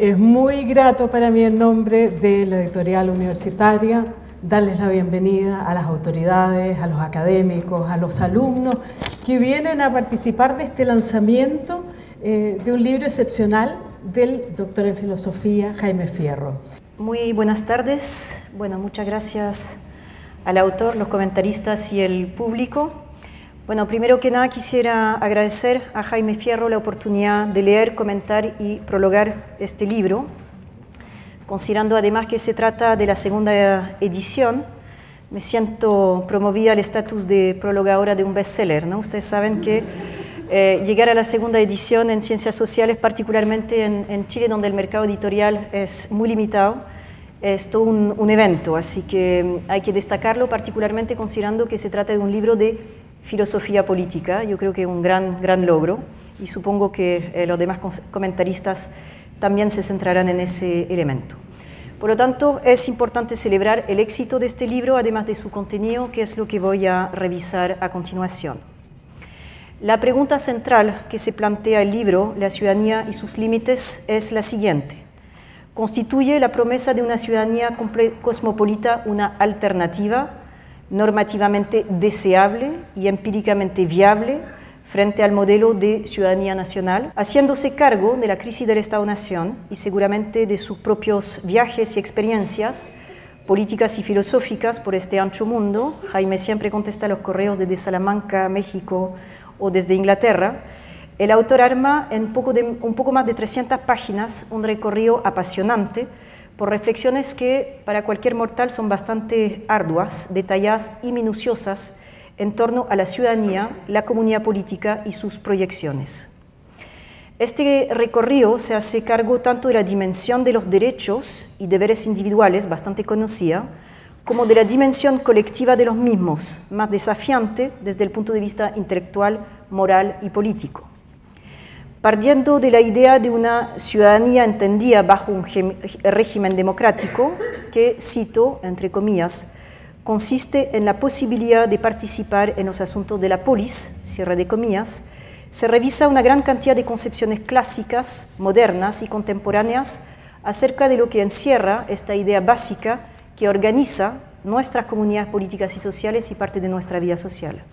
Es muy grato para mí en nombre de la editorial universitaria darles la bienvenida a las autoridades, a los académicos, a los alumnos que vienen a participar de este lanzamiento de un libro excepcional del doctor en filosofía Jaime Fierro. Muy buenas tardes. Bueno, muchas gracias al autor, los comentaristas y el público. Bueno, primero que nada quisiera agradecer a Jaime Fierro la oportunidad de leer, comentar y prologar este libro, considerando además que se trata de la segunda edición. Me siento promovida al estatus de prologadora de un bestseller, ¿no? Ustedes saben que llegar a la segunda edición en ciencias sociales, particularmente en Chile, donde el mercado editorial es muy limitado, es todo un evento, así que hay que destacarlo, particularmente considerando que se trata de un libro de filosofía política. Yo creo que es un gran logro, y supongo que los demás comentaristas también se centrarán en ese elemento. Por lo tanto, es importante celebrar el éxito de este libro, además de su contenido, que es lo que voy a revisar a continuación. La pregunta central que se plantea el libro, La ciudadanía y sus límites, es la siguiente. ¿Constituye la promesa de una ciudadanía cosmopolita una alternativa normativamente deseable y empíricamente viable frente al modelo de ciudadanía nacional? Haciéndose cargo de la crisis del Estado-Nación y seguramente de sus propios viajes y experiencias políticas y filosóficas por este ancho mundo, Jaime siempre contesta los correos desde Salamanca, México o desde Inglaterra, el autor arma en un poco más de 300 páginas un recorrido apasionante por reflexiones que para cualquier mortal son bastante arduas, detalladas y minuciosas en torno a la ciudadanía, la comunidad política y sus proyecciones. Este recorrido se hace cargo tanto de la dimensión de los derechos y deberes individuales, bastante conocida, como de la dimensión colectiva de los mismos, más desafiante desde el punto de vista intelectual, moral y político. Partiendo de la idea de una ciudadanía entendida bajo un régimen democrático, que, cito, entre comillas, consiste en la posibilidad de participar en los asuntos de la polis, cierre de comillas, se revisa una gran cantidad de concepciones clásicas, modernas y contemporáneas acerca de lo que encierra esta idea básica que organiza nuestras comunidades políticas y sociales y parte de nuestra vida social.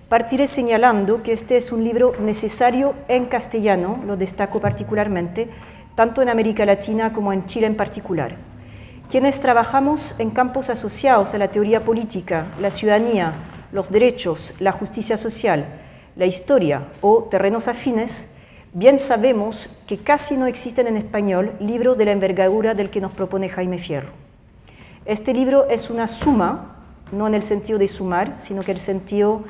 Partiré señalando que este es un libro necesario en castellano, lo destaco particularmente, tanto en América Latina como en Chile en particular. Quienes trabajamos en campos asociados a la teoría política, la ciudadanía, los derechos, la justicia social, la historia o terrenos afines, bien sabemos que casi no existen en español libros de la envergadura del que nos propone Jaime Fierro. Este libro es una suma, no en el sentido de sumar, sino que en el sentido,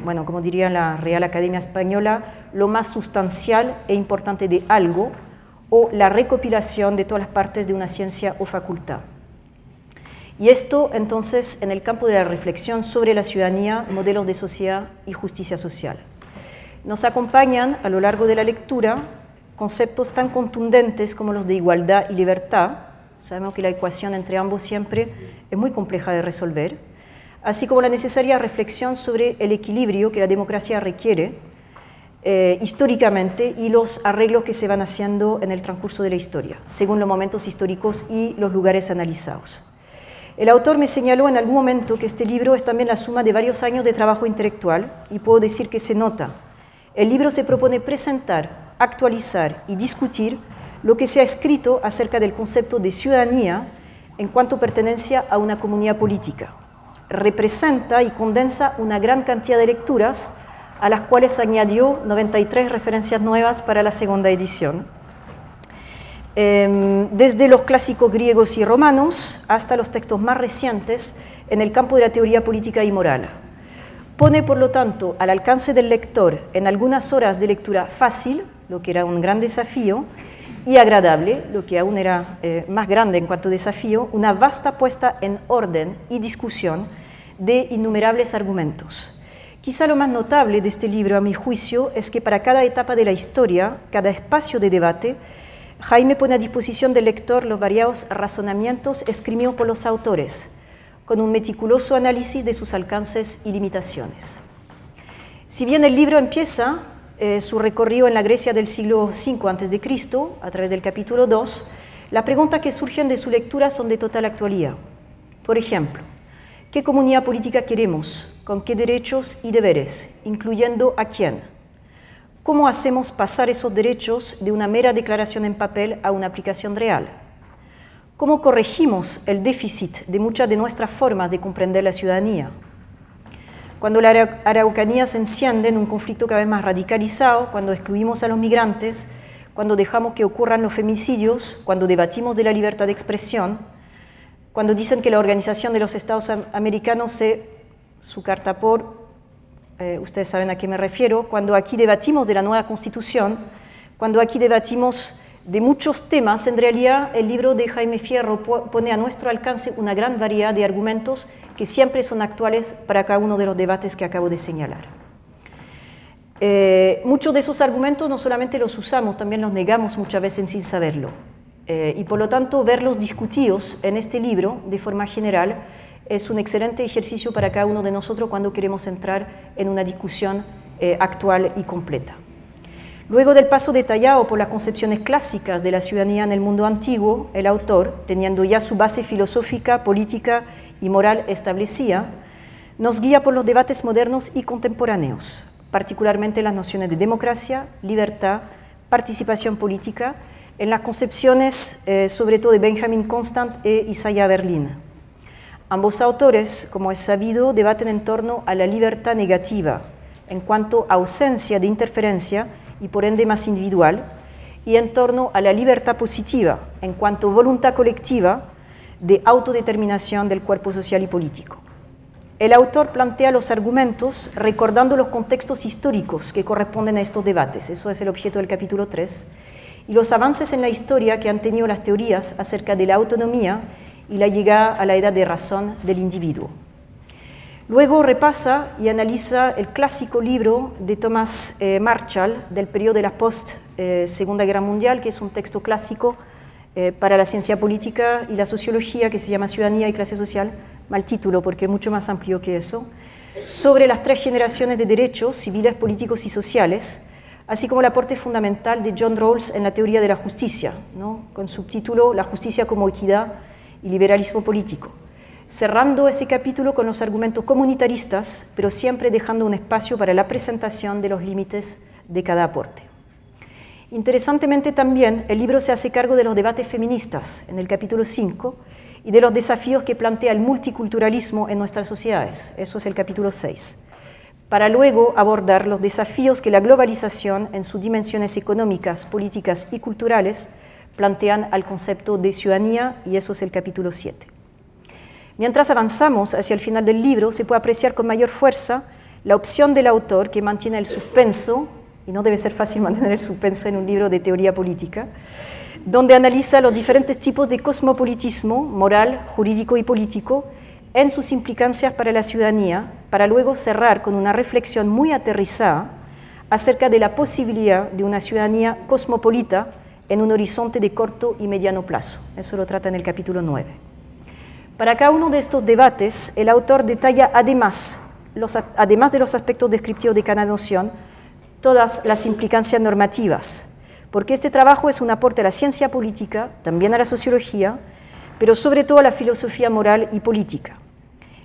bueno, como diría la Real Academia Española, lo más sustancial e importante de algo, o la recopilación de todas las partes de una ciencia o facultad. Y esto, entonces, en el campo de la reflexión sobre la ciudadanía, modelos de sociedad y justicia social. Nos acompañan a lo largo de la lectura conceptos tan contundentes como los de igualdad y libertad. Sabemos que la ecuación entre ambos siempre es muy compleja de resolver, así como la necesaria reflexión sobre el equilibrio que la democracia requiere históricamente y los arreglos que se van haciendo en el transcurso de la historia, según los momentos históricos y los lugares analizados. El autor me señaló en algún momento que este libro es también la suma de varios años de trabajo intelectual, y puedo decir que se nota. El libro se propone presentar, actualizar y discutir lo que se ha escrito acerca del concepto de ciudadanía en cuanto pertenencia a una comunidad política. Representa y condensa una gran cantidad de lecturas, a las cuales añadió 93 referencias nuevas para la segunda edición, desde los clásicos griegos y romanos hasta los textos más recientes en el campo de la teoría política y moral. Pone, por lo tanto, al alcance del lector en algunas horas de lectura fácil, lo que era un gran desafío, y agradable, lo que aún era más grande en cuanto a desafío, una vasta puesta en orden y discusión de innumerables argumentos. Quizá lo más notable de este libro, a mi juicio, es que para cada etapa de la historia, cada espacio de debate, Jaime pone a disposición del lector los variados razonamientos esgrimidos por los autores, con un meticuloso análisis de sus alcances y limitaciones. Si bien el libro empieza su recorrido en la Grecia del siglo V a.C., a través del capítulo 2, las preguntas que surgen de su lectura son de total actualidad. Por ejemplo, ¿qué comunidad política queremos? ¿Con qué derechos y deberes? ¿Incluyendo a quién? ¿Cómo hacemos pasar esos derechos de una mera declaración en papel a una aplicación real? ¿Cómo corregimos el déficit de muchas de nuestras formas de comprender la ciudadanía? Cuando la Araucanía se enciende en un conflicto cada vez más radicalizado, cuando excluimos a los migrantes, cuando dejamos que ocurran los femicidios, cuando debatimos de la libertad de expresión, cuando dicen que la Organización de los Estados Americanos su carta por, ustedes saben a qué me refiero, cuando aquí debatimos de la nueva Constitución, cuando aquí debatimos de muchos temas, en realidad el libro de Jaime Fierro pone a nuestro alcance una gran variedad de argumentos que siempre son actuales para cada uno de los debates que acabo de señalar. Muchos de esos argumentos no solamente los usamos, también los negamos muchas veces sin saberlo. Y por lo tanto, verlos discutidos en este libro de forma general es un excelente ejercicio para cada uno de nosotros cuando queremos entrar en una discusión actual y completa. Luego del paso detallado por las concepciones clásicas de la ciudadanía en el mundo antiguo, el autor, teniendo ya su base filosófica, política y moral establecida, nos guía por los debates modernos y contemporáneos, particularmente las nociones de democracia, libertad, participación política, en las concepciones sobre todo de Benjamin Constant e Isaiah Berlin. Ambos autores, como es sabido, debaten en torno a la libertad negativa, en cuanto a ausencia de interferencia y por ende más individual, y en torno a la libertad positiva, en cuanto a voluntad colectiva de autodeterminación del cuerpo social y político. El autor plantea los argumentos recordando los contextos históricos que corresponden a estos debates, eso es el objeto del capítulo 3, y los avances en la historia que han tenido las teorías acerca de la autonomía y la llegada a la edad de razón del individuo. Luego repasa y analiza el clásico libro de Thomas Marshall del periodo de la post-Segunda Guerra Mundial, que es un texto clásico para la ciencia política y la sociología, que se llama Ciudadanía y Clase Social, mal título porque es mucho más amplio que eso, sobre las 3 generaciones de derechos civiles, políticos y sociales, así como el aporte fundamental de John Rawls en la teoría de la justicia, ¿no? Con subtítulo La justicia como equidad y liberalismo político, cerrando ese capítulo con los argumentos comunitaristas, pero siempre dejando un espacio para la presentación de los límites de cada aporte. Interesantemente también, el libro se hace cargo de los debates feministas en el capítulo 5 y de los desafíos que plantea el multiculturalismo en nuestras sociedades, eso es el capítulo 6, para luego abordar los desafíos que la globalización en sus dimensiones económicas, políticas y culturales plantean al concepto de ciudadanía, y eso es el capítulo 7. Mientras avanzamos hacia el final del libro, se puede apreciar con mayor fuerza la opción del autor que mantiene el suspenso, y no debe ser fácil mantener el suspenso en un libro de teoría política, donde analiza los diferentes tipos de cosmopolitismo moral, jurídico y político en sus implicancias para la ciudadanía, para luego cerrar con una reflexión muy aterrizada acerca de la posibilidad de una ciudadanía cosmopolita en un horizonte de corto y mediano plazo. Eso lo trata en el capítulo 9. Para cada uno de estos debates, el autor detalla además de los aspectos descriptivos de cada noción, todas las implicancias normativas, porque este trabajo es un aporte a la ciencia política, también a la sociología, pero sobre todo a la filosofía moral y política.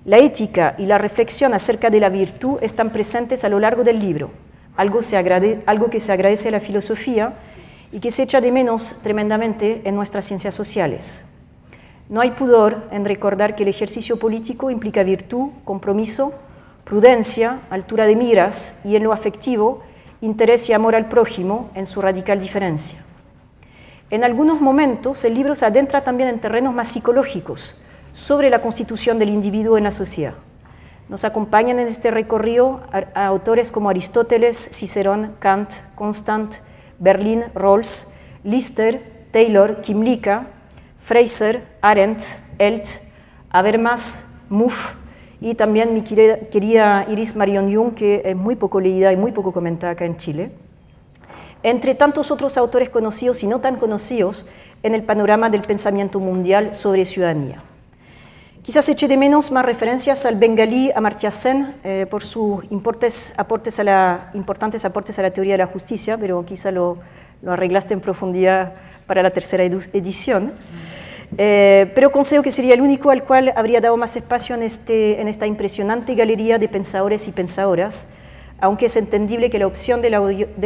La ética y la reflexión acerca de la virtud están presentes a lo largo del libro, algo que se agradece a la filosofía y que se echa de menos tremendamente en nuestras ciencias sociales. No hay pudor en recordar que el ejercicio político implica virtud, compromiso, prudencia, altura de miras y en lo afectivo, interés y amor al prójimo en su radical diferencia. En algunos momentos el libro se adentra también en terrenos más psicológicos sobre la constitución del individuo en la sociedad. Nos acompañan en este recorrido a autores como Aristóteles, Cicerón, Kant, Constant, Berlin, Rawls, Lister, Taylor, Kymlicka, Fraser, Arendt, Elt, Habermas, Mouffe y también mi querida Iris Marion Young, que es muy poco leída y muy poco comentada acá en Chile, entre tantos otros autores conocidos y no tan conocidos en el panorama del pensamiento mundial sobre ciudadanía. Quizás eche de menos más referencias al bengalí Amartya Sen por sus importantes aportes a la teoría de la justicia, pero quizá lo arreglaste en profundidad para la tercera edición. Pero considero que sería el único al cual habría dado más espacio en esta impresionante galería de pensadores y pensadoras, aunque es entendible que la opción de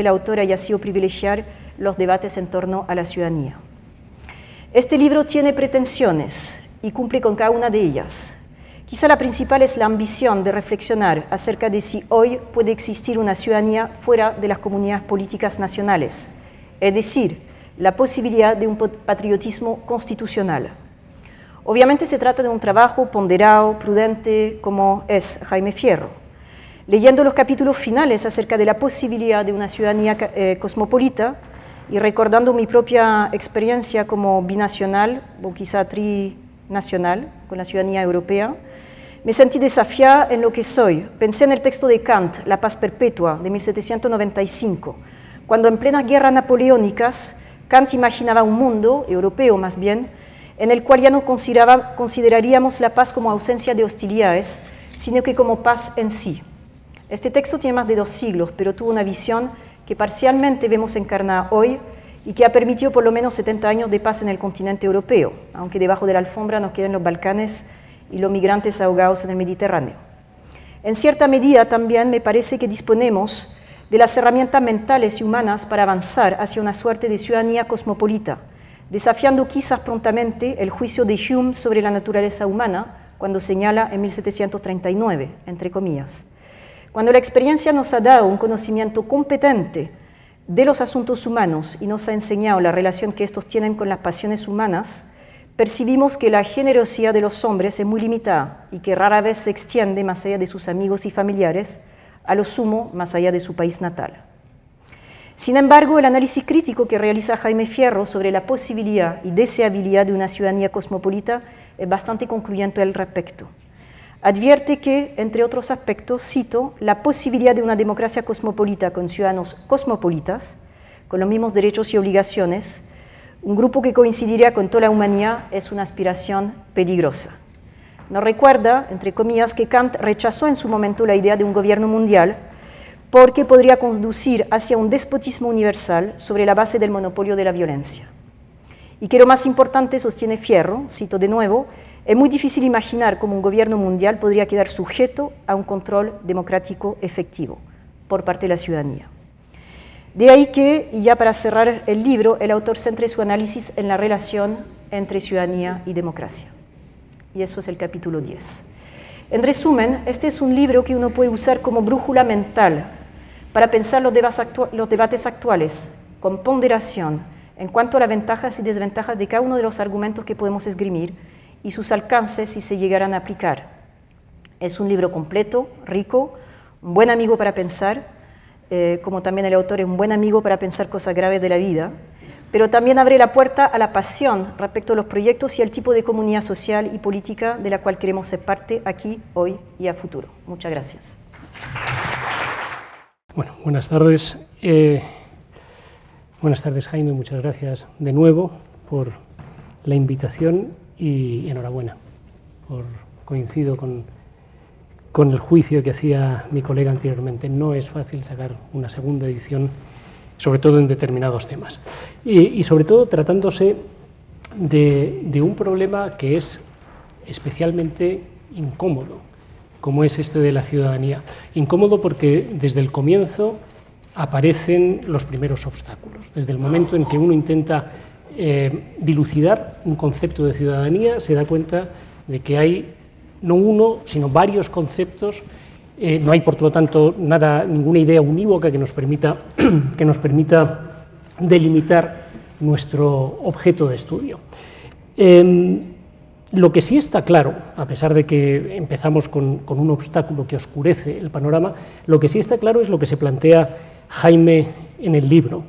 la autora haya sido privilegiar los debates en torno a la ciudadanía. Este libro tiene pretensiones y cumple con cada una de ellas. Quizá la principal es la ambición de reflexionar acerca de si hoy puede existir una ciudadanía fuera de las comunidades políticas nacionales, es decir, la posibilidad de un patriotismo constitucional. Obviamente se trata de un trabajo ponderado, prudente, como es Jaime Fierro. Leyendo los capítulos finales acerca de la posibilidad de una ciudadanía cosmopolita y recordando mi propia experiencia como binacional o quizá trinacional con la ciudadanía europea, me sentí desafiada en lo que soy. Pensé en el texto de Kant, La paz perpetua, de 1795, cuando en plenas guerras napoleónicas Kant imaginaba un mundo, europeo más bien, en el cual ya no consideraríamos la paz como ausencia de hostilidades, sino que como paz en sí. Este texto tiene más de 2 siglos, pero tuvo una visión que parcialmente vemos encarnada hoy y que ha permitido por lo menos 70 años de paz en el continente europeo, aunque debajo de la alfombra nos queden los Balcanes y los migrantes ahogados en el Mediterráneo. En cierta medida también me parece que disponemos de las herramientas mentales y humanas para avanzar hacia una suerte de ciudadanía cosmopolita, desafiando quizás prontamente el juicio de Hume sobre la naturaleza humana, cuando señala en 1739, entre comillas. Cuando la experiencia nos ha dado un conocimiento competente de los asuntos humanos y nos ha enseñado la relación que estos tienen con las pasiones humanas, percibimos que la generosidad de los hombres es muy limitada y que rara vez se extiende más allá de sus amigos y familiares, a lo sumo más allá de su país natal. Sin embargo, el análisis crítico que realiza Jaime Fierro sobre la posibilidad y deseabilidad de una ciudadanía cosmopolita es bastante concluyente al respecto. Advierte que, entre otros aspectos, cito, la posibilidad de una democracia cosmopolita con ciudadanos cosmopolitas, con los mismos derechos y obligaciones, un grupo que coincidiría con toda la humanidad, es una aspiración peligrosa. Nos recuerda, entre comillas, que Kant rechazó en su momento la idea de un gobierno mundial porque podría conducir hacia un despotismo universal sobre la base del monopolio de la violencia. Y que lo más importante, sostiene Fierro, cito de nuevo, es muy difícil imaginar cómo un gobierno mundial podría quedar sujeto a un control democrático efectivo por parte de la ciudadanía. De ahí que, y ya para cerrar el libro, el autor centre su análisis en la relación entre ciudadanía y democracia. Y eso es el capítulo 10. En resumen, este es un libro que uno puede usar como brújula mental para pensar los debates actuales con ponderación en cuanto a las ventajas y desventajas de cada uno de los argumentos que podemos esgrimir y sus alcances si se llegaran a aplicar. Es un libro completo, rico, un buen amigo para pensar, como también el autor es un buen amigo para pensar cosas graves de la vida, pero también abre la puerta a la pasión respecto a los proyectos y al tipo de comunidad social y política de la cual queremos ser parte aquí, hoy y a futuro. Muchas gracias. Bueno, buenas tardes. Buenas tardes, Jaime. Muchas gracias de nuevo por la invitación y enhorabuena. Coincido con el juicio que hacía mi colega anteriormente. No es fácil sacar una segunda edición, sobre todo en determinados temas. Y sobre todo tratándose de un problema que es especialmente incómodo, como es este de la ciudadanía. Incómodo porque desde el comienzo aparecen los primeros obstáculos. Desde el momento en que uno intenta dilucidar un concepto de ciudadanía, se da cuenta de que hay no uno, sino varios conceptos. No hay, por lo tanto, ninguna idea unívoca que nos permita delimitar nuestro objeto de estudio. Lo que sí está claro, a pesar de que empezamos con un obstáculo que oscurece el panorama, lo que sí está claro es lo que se plantea Jaime en el libro.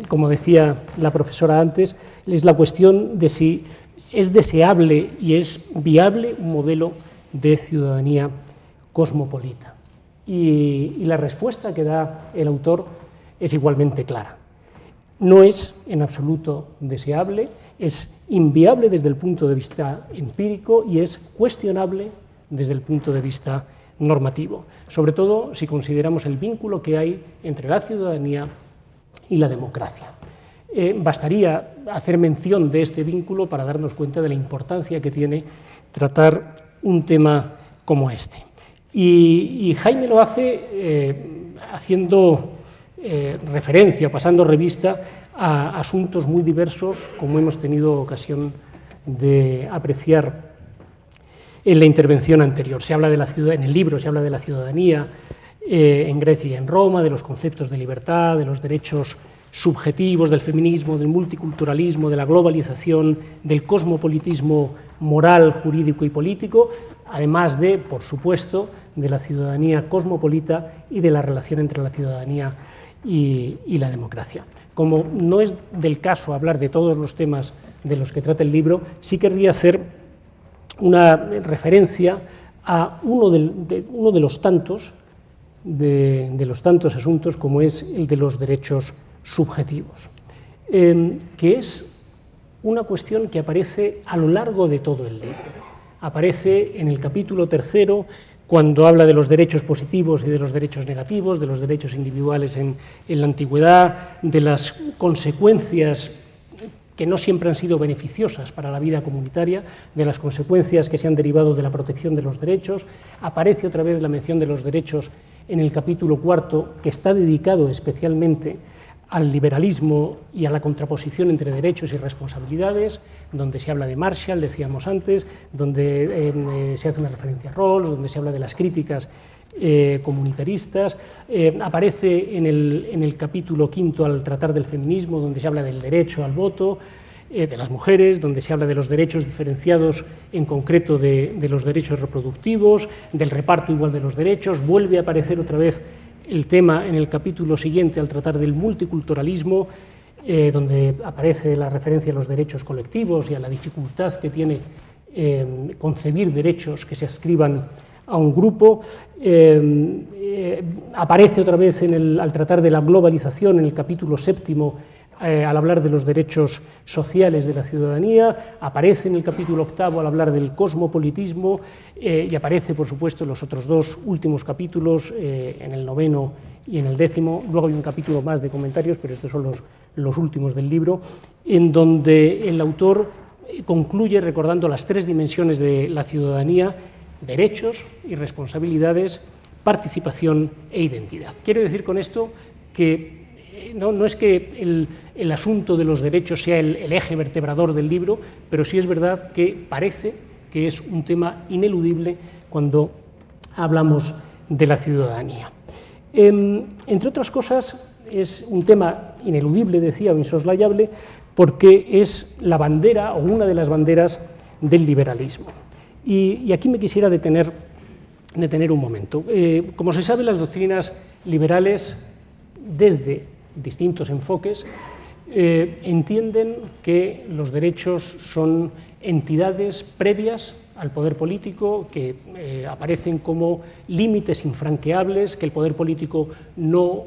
Como decía la profesora antes, es la cuestión de si es deseable y es viable un modelo de ciudadanía cosmopolita. Y la respuesta que da el autor es igualmente clara. No es en absoluto deseable es inviable desde el punto de vista empírico y es cuestionable desde el punto de vista normativo, sobre todo si consideramos el vínculo que hay entre la ciudadanía y la democracia. Bastaría hacer mención de este vínculo para darnos cuenta de la importancia que tiene tratar un tema como este. Y Jaime lo hace haciendo referencia, pasando revista a asuntos muy diversos, como hemos tenido ocasión de apreciar en la intervención anterior. Se habla de la ciudad, en el libro se habla de la ciudadanía en Grecia y en Roma, de los conceptos de libertad, de los derechos subjetivos, del feminismo, del multiculturalismo, de la globalización, del cosmopolitismo moral, jurídico y político, además de, por supuesto, de la ciudadanía cosmopolita y de la relación entre la ciudadanía y la democracia. Como no es del caso hablar de todos los temas de los que trata el libro, sí querría hacer una referencia a uno de los tantos asuntos, como es el de los derechos subjetivos, que es una cuestión que aparece a lo largo de todo el libro. Aparece en el capítulo 3, cuando habla de los derechos positivos y de los derechos negativos, de los derechos individuales en la antigüedad, de las consecuencias que no siempre han sido beneficiosas para la vida comunitaria, de las consecuencias que se han derivado de la protección de los derechos. Aparece otra vez la mención de los derechos en el capítulo 4, que está dedicado especialmente al liberalismo y a la contraposición entre derechos y responsabilidades, donde se habla de Marshall, decíamos antes, donde se hace una referencia a Rawls, donde se habla de las críticas comunitaristas. Aparece en el capítulo 5 al tratar del feminismo, donde se habla del derecho al voto de las mujeres, donde se habla de los derechos diferenciados, en concreto de los derechos reproductivos, del reparto igual de los derechos. Vuelve a aparecer otra vez el tema en el capítulo siguiente al tratar del multiculturalismo, donde aparece la referencia a los derechos colectivos y a la dificultad que tiene concebir derechos que se adscriban a un grupo. Aparece otra vez al tratar de la globalización en el capítulo 7, al hablar de los derechos sociales de la ciudadanía. Aparece en el capítulo 8 al hablar del cosmopolitismo, y aparece, por supuesto, en los otros dos últimos capítulos, en el 9 y en el 10. Luego hay un capítulo más de comentarios, pero estos son los últimos del libro, en donde el autor concluye recordando las 3 dimensiones de la ciudadanía: derechos y responsabilidades, participación e identidad. Quiero decir con esto que no es que el asunto de los derechos sea el eje vertebrador del libro, pero sí es verdad que parece que es un tema ineludible cuando hablamos de la ciudadanía. Entre otras cosas, es un tema ineludible, decía, o insoslayable, porque es la bandera, o una de las banderas, del liberalismo. Y aquí me quisiera detener un momento. Como se sabe, las doctrinas liberales, desde distintos enfoques, entienden que los derechos son entidades previas al poder político, que aparecen como límites infranqueables, que el poder político no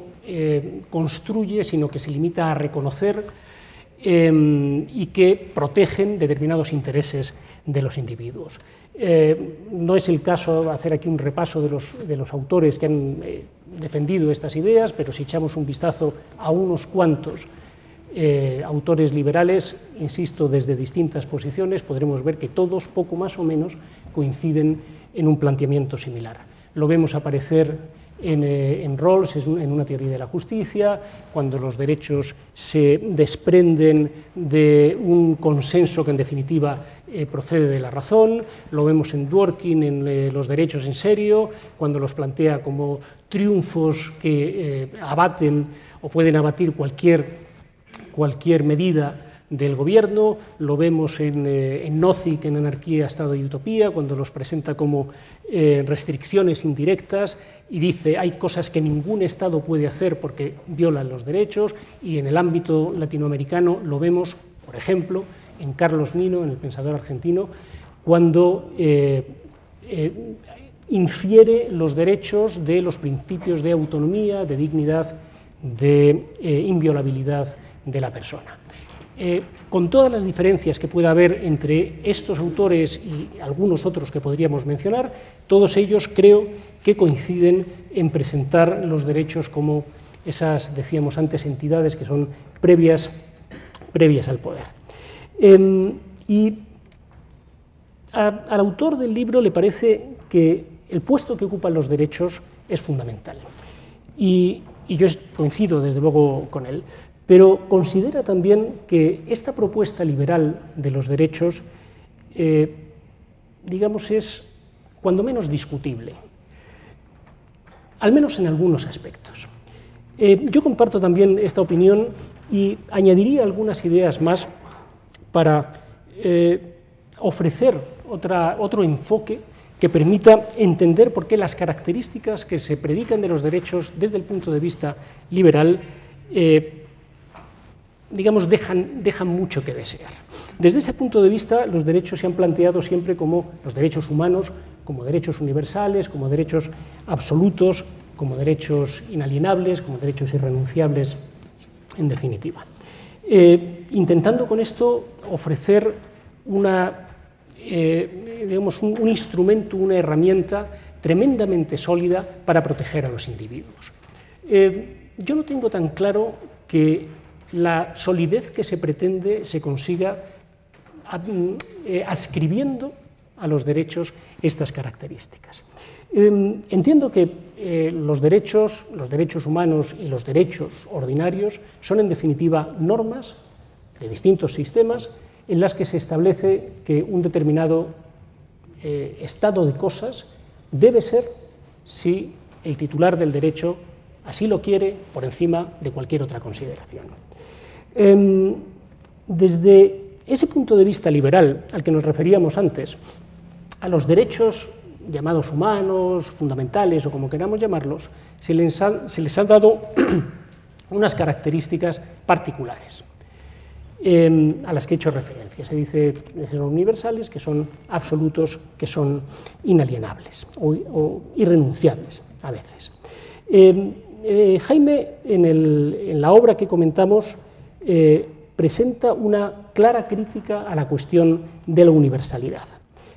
construye, sino que se limita a reconocer, y que protegen determinados intereses de los individuos. No es el caso hacer aquí un repaso de los autores que han defendido estas ideas, pero si echamos un vistazo a unos cuantos autores liberales, insisto, desde distintas posiciones, podremos ver que todos, poco más o menos, coinciden en un planteamiento similar. Lo vemos aparecer en Rawls, en una teoría de la justicia, cuando los derechos se desprenden de un consenso que en definitiva procede de la razón. Lo vemos en Dworkin, en los derechos en serio, cuando los plantea como triunfos que abaten o pueden abatir cualquier medida del gobierno. Lo vemos en Nozick, en Anarquía, Estado y Utopía, cuando los presenta como restricciones indirectas y dice hay cosas que ningún Estado puede hacer porque violan los derechos. Y en el ámbito latinoamericano lo vemos, por ejemplo, en Carlos Nino, en El pensador argentino, cuando infiere los derechos de los principios de autonomía, de dignidad, de inviolabilidad de la persona. con todas las diferencias que pueda haber entre estos autores y algunos otros que podríamos mencionar, todos ellos creo que coinciden en presentar los derechos como esas, decíamos antes, entidades que son previas al poder. Y al autor del libro le parece que el puesto que ocupan los derechos es fundamental. Y yo coincido desde luego con él, pero considera también que esta propuesta liberal de los derechos, digamos, es cuando menos discutible, al menos en algunos aspectos. Yo comparto también esta opinión y añadiría algunas ideas más para ofrecer otro enfoque que permita entender por qué las características que se predican de los derechos desde el punto de vista liberal digamos, dejan mucho que desear. Desde ese punto de vista, los derechos se han planteado siempre como los derechos humanos, como derechos universales, como derechos absolutos, como derechos inalienables, como derechos irrenunciables, en definitiva. Intentando con esto ofrecer digamos, un instrumento, una herramienta tremendamente sólida para proteger a los individuos. Yo no tengo tan claro que la solidez que se pretende se consiga adscribiendo a los derechos estas características. Entiendo que los derechos humanos y los derechos ordinarios son en definitiva normas de distintos sistemas en las que se establece que un determinado estado de cosas debe ser, si el titular del derecho así lo quiere, por encima de cualquier otra consideración. Desde ese punto de vista liberal al que nos referíamos antes, a los derechos llamados humanos, fundamentales o como queramos llamarlos, se les han dado unas características particulares a las que he hecho referencia. Se dice que son universales, que son absolutos, que son inalienables o irrenunciables a veces. Jaime, en la obra que comentamos, presenta una clara crítica a la cuestión de la universalidad.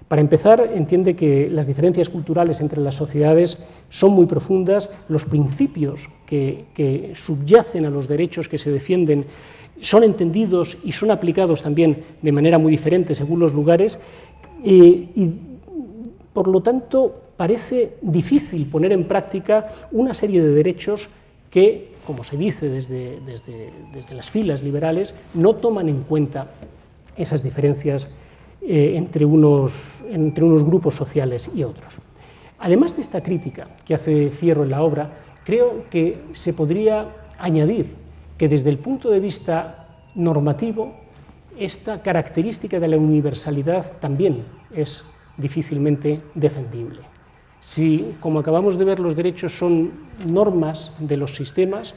Para empezar, entiende que las diferencias culturales entre las sociedades son muy profundas, los principios que subyacen a los derechos que se defienden son entendidos y son aplicados también de manera muy diferente según los lugares, y por lo tanto parece difícil poner en práctica una serie de derechos que, como se dice desde las filas liberales, no toman en cuenta esas diferencias entre unos grupos sociales y otros. Además de esta crítica que hace Fierro en la obra, creo que se podría añadir que desde el punto de vista normativo, esta característica de la universalidad también es difícilmente defendible. Si, como acabamos de ver, los derechos son normas de los sistemas,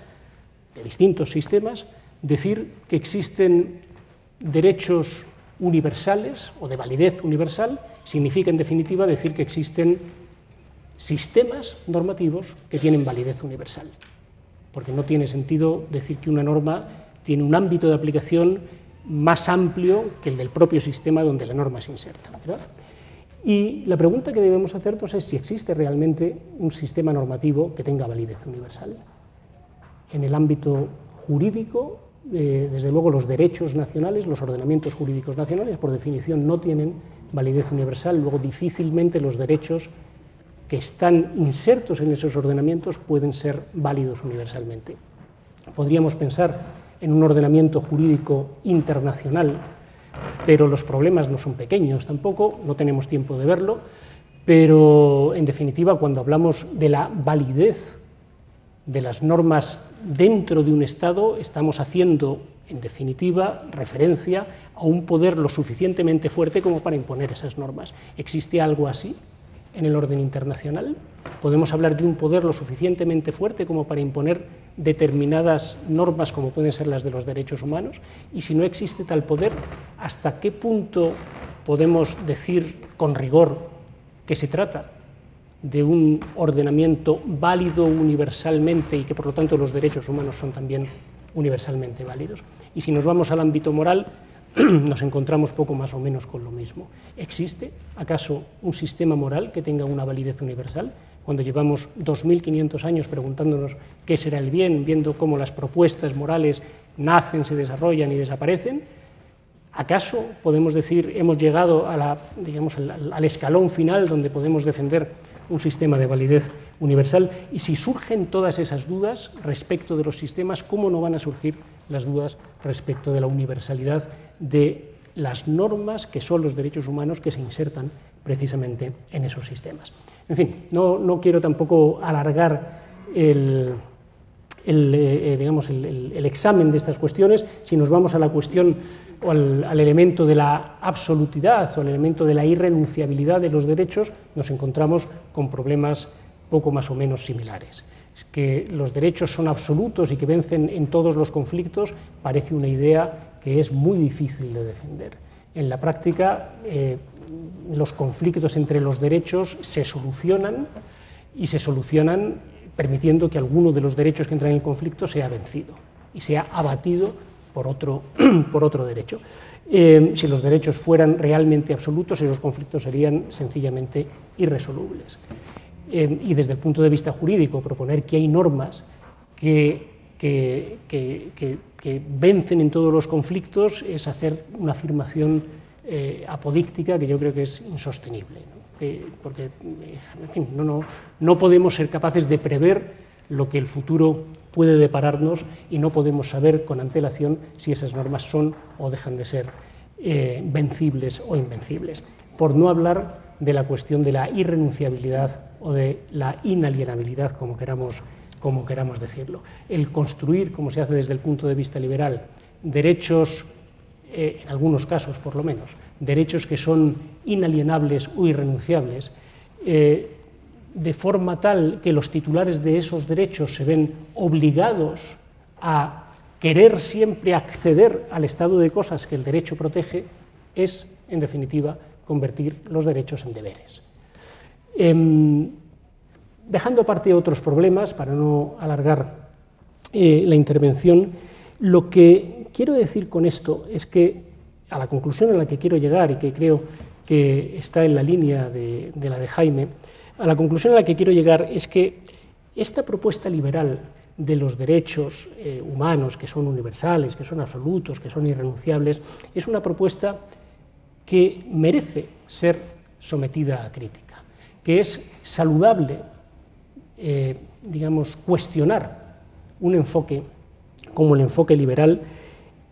de distintos sistemas, decir que existen derechos universales o de validez universal significa, en definitiva, decir que existen sistemas normativos que tienen validez universal, porque no tiene sentido decir que una norma tiene un ámbito de aplicación más amplio que el del propio sistema donde la norma se inserta, ¿verdad? Y la pregunta que debemos hacernos es si existe realmente un sistema normativo que tenga validez universal. En el ámbito jurídico, desde luego los derechos nacionales, los ordenamientos jurídicos nacionales, por definición no tienen validez universal, luego difícilmente los derechos que están insertos en esos ordenamientos pueden ser válidos universalmente. Podríamos pensar en un ordenamiento jurídico internacional, pero los problemas no son pequeños tampoco, no tenemos tiempo de verlo, pero en definitiva cuando hablamos de la validez de las normas dentro de un Estado, estamos haciendo en definitiva referencia a un poder lo suficientemente fuerte como para imponer esas normas. ¿Existe algo así en el orden internacional? ¿Podemos hablar de un poder lo suficientemente fuerte como para imponer determinadas normas como pueden ser las de los derechos humanos? Y si no existe tal poder, ¿hasta qué punto podemos decir con rigor que se trata de un ordenamiento válido universalmente y que por lo tanto los derechos humanos son también universalmente válidos. Y si nos vamos al ámbito moral, nos encontramos poco más o menos con lo mismo. ¿Existe acaso un sistema moral que tenga una validez universal? Cuando llevamos 2500 años preguntándonos qué será el bien, viendo cómo las propuestas morales nacen, se desarrollan y desaparecen, ¿acaso podemos decir hemos llegado a al escalón final donde podemos defender un sistema de validez universal? Y si surgen todas esas dudas respecto de los sistemas, ¿cómo no van a surgir las dudas respecto de la universalidad de las normas que son los derechos humanos que se insertan precisamente en esos sistemas? En fin, no quiero tampoco alargar el examen de estas cuestiones. Si nos vamos a la cuestión o al elemento de la absolutidad o al elemento de la irrenunciabilidad de los derechos, nos encontramos con problemas poco más o menos similares. Es que los derechos son absolutos y que vencen en todos los conflictos parece una idea que es muy difícil de defender. En la práctica, los conflictos entre los derechos se solucionan y se solucionan permitiendo que alguno de los derechos que entran en el conflicto sea vencido y sea abatido por otro derecho. Si los derechos fueran realmente absolutos, esos conflictos serían sencillamente irresolubles. Y desde el punto de vista jurídico, proponer que hay normas que vencen en todos los conflictos es hacer una afirmación apodíctica que yo creo que es insostenible, ¿no? Porque en fin, no podemos ser capaces de prever lo que el futuro puede depararnos y no podemos saber con antelación si esas normas son o dejan de ser vencibles o invencibles. Por no hablar de la cuestión de la irrenunciabilidad o de la inalienabilidad, como queramos decirlo. El construir, como se hace desde el punto de vista liberal, derechos, en algunos casos por lo menos, derechos que son inalienables o irrenunciables, de forma tal que los titulares de esos derechos se ven obligados a querer siempre acceder al estado de cosas que el derecho protege, es, en definitiva, convertir los derechos en deberes. Dejando aparte otros problemas, para no alargar la intervención, lo que quiero decir con esto es que, a la conclusión a la que quiero llegar, y que creo que está en la línea de la de Jaime, a la conclusión a la que quiero llegar es que esta propuesta liberal de los derechos humanos, que son universales, que son absolutos, que son irrenunciables, es una propuesta que merece ser sometida a crítica, que es saludable, cuestionar un enfoque como el enfoque liberal,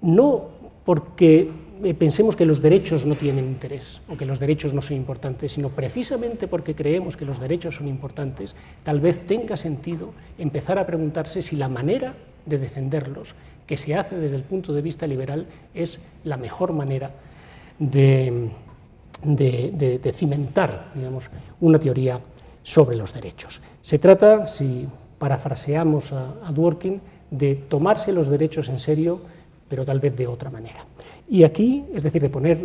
no porque pensemos que los derechos no tienen interés o que los derechos no son importantes, sino precisamente porque creemos que los derechos son importantes, tal vez tenga sentido empezar a preguntarse si la manera de defenderlos que se hace desde el punto de vista liberal es la mejor manera de cimentar, una teoría sobre los derechos. Se trata, si parafraseamos a Dworkin, de tomarse los derechos en serio, pero tal vez de otra manera. Y aquí, es decir, de poner,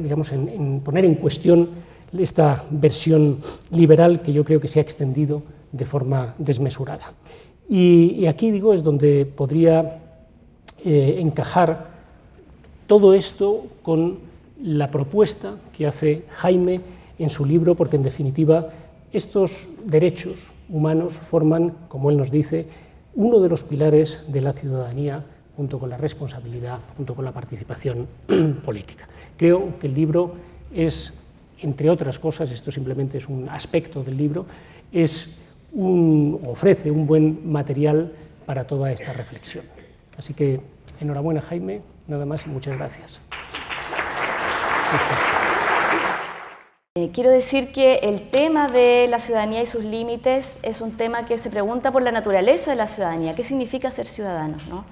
poner en cuestión esta versión liberal que yo creo que se ha extendido de forma desmesurada. Y aquí, es donde podría encajar todo esto con la propuesta que hace Jaime en su libro, porque en definitiva estos derechos humanos forman, como él nos dice, uno de los pilares de la ciudadanía, junto con la responsabilidad, junto con la participación política. Creo que el libro es, entre otras cosas, esto simplemente es un aspecto del libro, ofrece un buen material para toda esta reflexión. Así que, enhorabuena, Jaime, nada más y muchas gracias. Quiero decir que el tema de la ciudadanía y sus límites es un tema que se pregunta por la naturaleza de la ciudadanía. ¿Qué significa ser ciudadanos, no?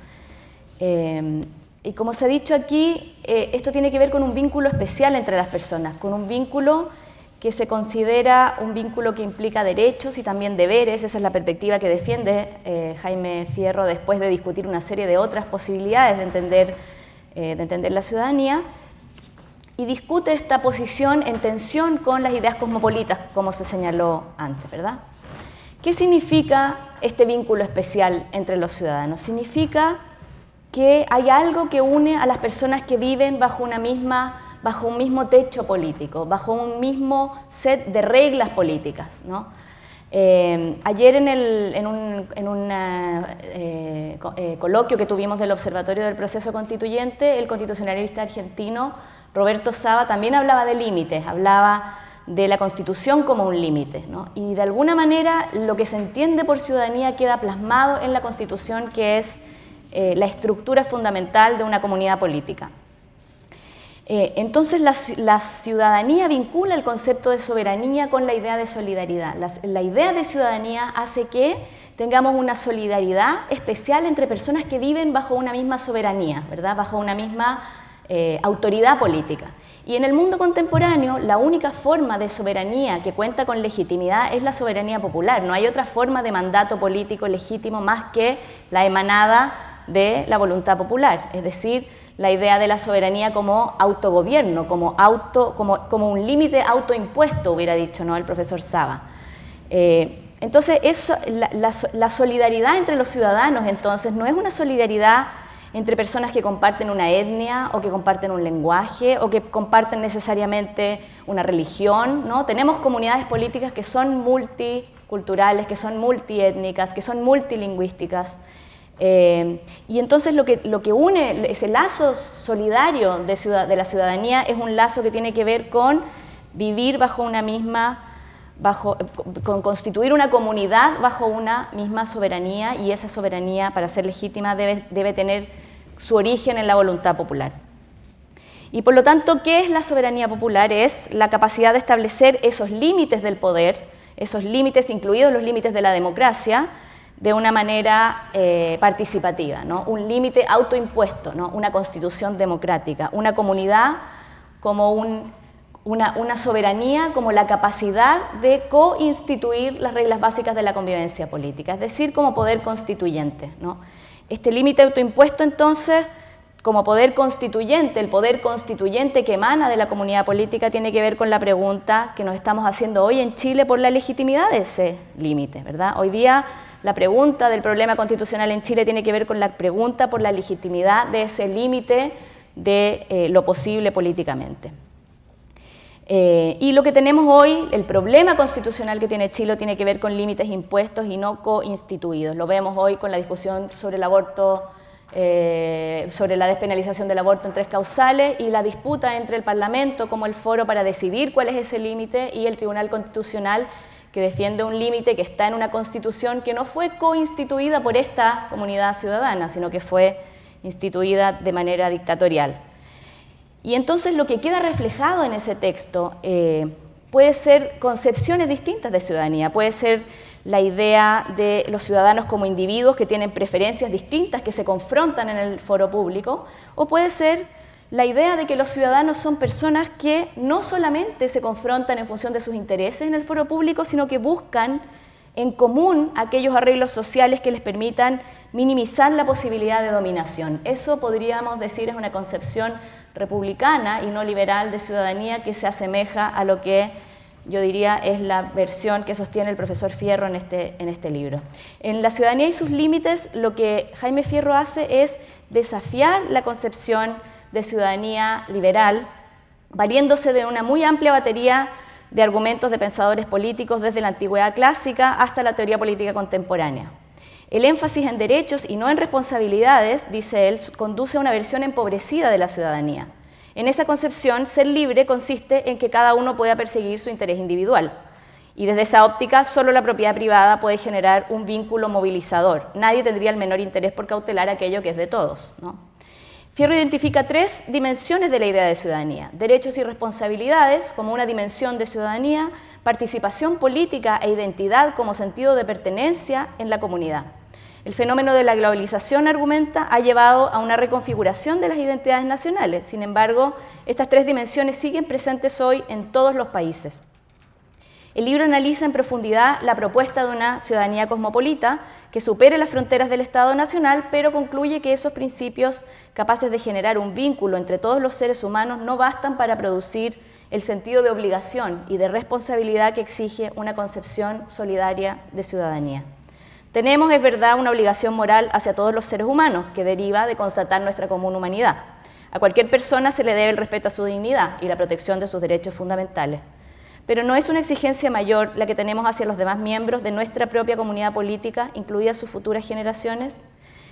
Y como se ha dicho aquí, esto tiene que ver con un vínculo especial entre las personas, con un vínculo que se considera un vínculo que implica derechos y también deberes. Esa es la perspectiva que defiende Jaime Fierro después de discutir una serie de otras posibilidades de entender la ciudadanía, y discute esta posición en tensión con las ideas cosmopolitas, como se señaló antes, ¿verdad? ¿Qué significa este vínculo especial entre los ciudadanos? Significa que hay algo que une a las personas que viven bajo un mismo techo político, bajo un mismo set de reglas políticas, ¿no? Ayer en un coloquio que tuvimos del Observatorio del Proceso Constituyente, el constitucionalista argentino Roberto Saba también hablaba de límites, hablaba de la Constitución como un límite, ¿no? Y de alguna manera lo que se entiende por ciudadanía queda plasmado en la Constitución, que es la estructura fundamental de una comunidad política. Entonces la ciudadanía vincula el concepto de soberanía con la idea de solidaridad. La idea de ciudadanía hace que tengamos una solidaridad especial entre personas que viven bajo una misma soberanía, ¿verdad? Bajo una misma autoridad política. Y en el mundo contemporáneo, la única forma de soberanía que cuenta con legitimidad es la soberanía popular. No hay otra forma de mandato político legítimo más que la emanada de la voluntad popular, es decir, la idea de la soberanía como autogobierno, como un límite autoimpuesto, hubiera dicho, ¿no?, el profesor Saba. Entonces, la solidaridad entre los ciudadanos, entonces, no es una solidaridad entre personas que comparten una etnia o que comparten un lenguaje o que comparten necesariamente una religión, ¿no? Tenemos comunidades políticas que son multiculturales, que son multiétnicas, que son multilingüísticas. Y entonces lo que une ese lazo solidario de la ciudadanía es un lazo que tiene que ver con vivir con constituir una comunidad bajo una misma soberanía, y esa soberanía, para ser legítima, debe tener su origen en la voluntad popular. Y por lo tanto, ¿qué es la soberanía popular? Es la capacidad de establecer esos límites del poder, esos límites, incluidos los límites de la democracia, de una manera participativa, ¿no? Un límite autoimpuesto, ¿no? Una constitución democrática, una comunidad como una soberanía, como la capacidad de coinstituir las reglas básicas de la convivencia política, es decir, como poder constituyente, ¿no? Este límite autoimpuesto, entonces, como poder constituyente, el poder constituyente que emana de la comunidad política, tiene que ver con la pregunta que nos estamos haciendo hoy en Chile por la legitimidad de ese límite, ¿verdad? Hoy día la pregunta del problema constitucional en Chile tiene que ver con la pregunta por la legitimidad de ese límite de lo posible políticamente. Y lo que tenemos hoy, el problema constitucional que tiene Chile, tiene que ver con límites impuestos y no coinstituidos. Lo vemos hoy con la discusión sobre el aborto, sobre la despenalización del aborto en 3 causales y la disputa entre el Parlamento como el foro para decidir cuál es ese límite y el Tribunal Constitucional, que defiende un límite que está en una constitución que no fue coinstituida por esta comunidad ciudadana, sino que fue instituida de manera dictatorial. Y entonces lo que queda reflejado en ese texto puede ser concepciones distintas de ciudadanía, puede ser la idea de los ciudadanos como individuos que tienen preferencias distintas que se confrontan en el foro público, o puede ser la idea de que los ciudadanos son personas que no solamente se confrontan en función de sus intereses en el foro público, sino que buscan en común aquellos arreglos sociales que les permitan minimizar la posibilidad de dominación. Eso podríamos decir es una concepción republicana y no liberal de ciudadanía que se asemeja a lo que yo diría es la versión que sostiene el profesor Fierro en este libro. En La ciudadanía y sus límites, lo que Jaime Fierro hace es desafiar la concepción de ciudadanía liberal, valiéndose de una muy amplia batería de argumentos de pensadores políticos desde la antigüedad clásica hasta la teoría política contemporánea. El énfasis en derechos y no en responsabilidades, dice él, conduce a una versión empobrecida de la ciudadanía. En esa concepción, ser libre consiste en que cada uno pueda perseguir su interés individual. Y desde esa óptica, solo la propiedad privada puede generar un vínculo movilizador. Nadie tendría el menor interés por cautelar aquello que es de todos, ¿no? Fierro identifica 3 dimensiones de la idea de ciudadanía: derechos y responsabilidades como una dimensión de ciudadanía, participación política e identidad como sentido de pertenencia en la comunidad. El fenómeno de la globalización, argumenta, ha llevado a una reconfiguración de las identidades nacionales. Sin embargo, estas 3 dimensiones siguen presentes hoy en todos los países. El libro analiza en profundidad la propuesta de una ciudadanía cosmopolita que supere las fronteras del Estado nacional, pero concluye que esos principios capaces de generar un vínculo entre todos los seres humanos no bastan para producir el sentido de obligación y de responsabilidad que exige una concepción solidaria de ciudadanía. Tenemos, es verdad, una obligación moral hacia todos los seres humanos que deriva de constatar nuestra común humanidad. A cualquier persona se le debe el respeto a su dignidad y la protección de sus derechos fundamentales. Pero no es una exigencia mayor la que tenemos hacia los demás miembros de nuestra propia comunidad política, incluidas sus futuras generaciones.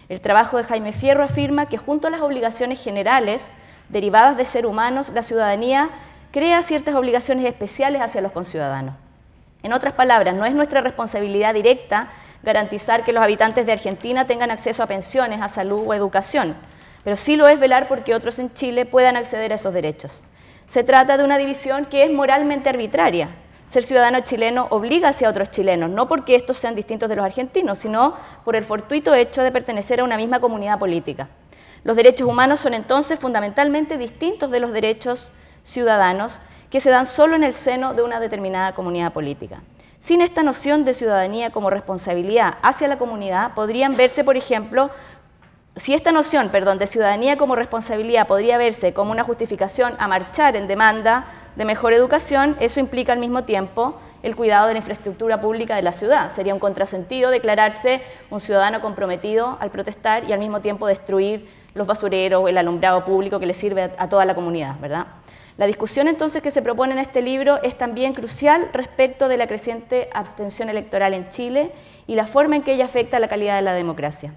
El trabajo de Jaime Fierro afirma que junto a las obligaciones generales derivadas de ser humanos, la ciudadanía crea ciertas obligaciones especiales hacia los conciudadanos. En otras palabras, no es nuestra responsabilidad directa garantizar que los habitantes de Argentina tengan acceso a pensiones, a salud o a educación, pero sí lo es velar porque otros en Chile puedan acceder a esos derechos. Se trata de una división que es moralmente arbitraria. Ser ciudadano chileno obliga hacia otros chilenos, no porque estos sean distintos de los argentinos, sino por el fortuito hecho de pertenecer a una misma comunidad política. Los derechos humanos son entonces fundamentalmente distintos de los derechos ciudadanos que se dan solo en el seno de una determinada comunidad política. Sin esta noción de ciudadanía como responsabilidad hacia la comunidad, podrían verse, por ejemplo, si esta noción, de ciudadanía como responsabilidad podría verse como una justificación a marchar en demanda de mejor educación, eso implica al mismo tiempo el cuidado de la infraestructura pública de la ciudad. Sería un contrasentido declararse un ciudadano comprometido al protestar y al mismo tiempo destruir los basureros o el alumbrado público que le sirve a toda la comunidad, ¿verdad? La discusión entonces que se propone en este libro es también crucial respecto de la creciente abstención electoral en Chile y la forma en que ella afecta a la calidad de la democracia.